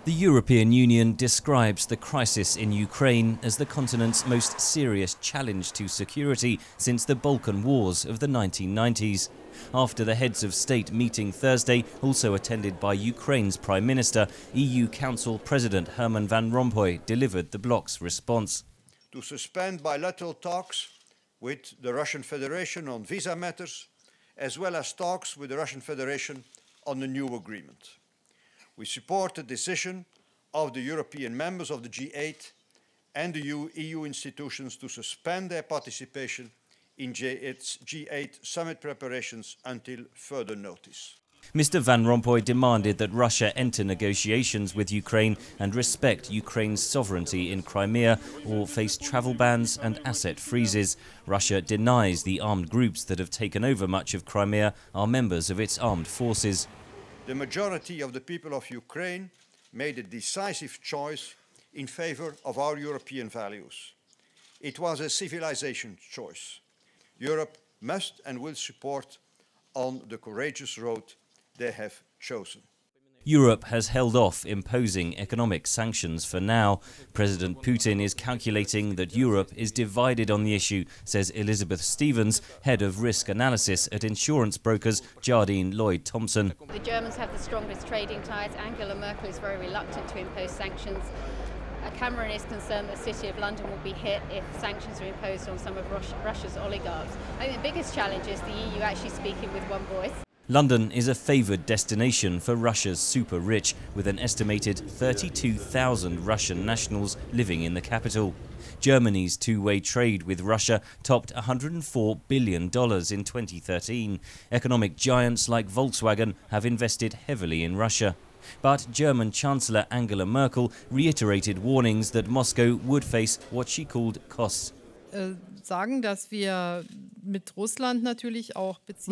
The European Union describes the crisis in Ukraine as the continent's most serious challenge to security since the Balkan Wars of the 1990s. After the heads of state meeting Thursday, also attended by Ukraine's Prime Minister, EU Council President Herman Van Rompuy delivered the bloc's response. To suspend bilateral talks with the Russian Federation on visa matters, as well as talks with the Russian Federation on the new agreement. We support the decision of the European members of the G8 and the EU institutions to suspend their participation in G8 summit preparations until further notice. Mr. Van Rompuy demanded that Russia enter negotiations with Ukraine and respect Ukraine's sovereignty in Crimea or face travel bans and asset freezes. Russia denies the armed groups that have taken over much of Crimea are members of its armed forces. The majority of the people of Ukraine made a decisive choice in favor of our European values. It was a civilization choice. Europe must and will support on the courageous road they have chosen. Europe has held off imposing economic sanctions for now. President Putin is calculating that Europe is divided on the issue, says Elizabeth Stevens, head of risk analysis at insurance brokers Jardine Lloyd Thompson. The Germans have the strongest trading ties. Angela Merkel is very reluctant to impose sanctions. Cameron is concerned that the City of London will be hit if sanctions are imposed on some of Russia's oligarchs. I think the biggest challenge is the EU actually speaking with one voice. London is a favoured destination for Russia's super-rich, with an estimated 32,000 Russian nationals living in the capital. Germany's two-way trade with Russia topped $104 billion in 2013. Economic giants like Volkswagen have invested heavily in Russia. But German Chancellor Angela Merkel reiterated warnings that Moscow would face what she called costs. We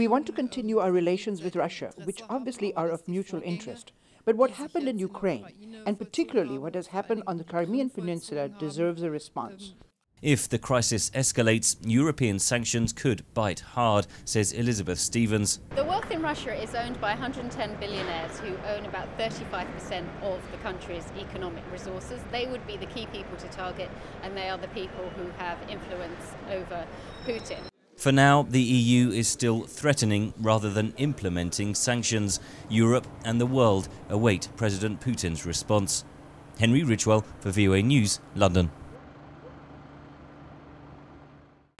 want to continue our relations with Russia, which obviously are of mutual interest. But what happened in Ukraine, and particularly what has happened on the Crimean Peninsula, deserves a response. If the crisis escalates, European sanctions could bite hard, says Elizabeth Stevens. The wealth in Russia is owned by 110 billionaires who own about 35% of the country's economic resources. They would be the key people to target, and they are the people who have influence over Putin. For now, the EU is still threatening rather than implementing sanctions. Europe and the world await President Putin's response. Henry Ridgwell for VOA News, London.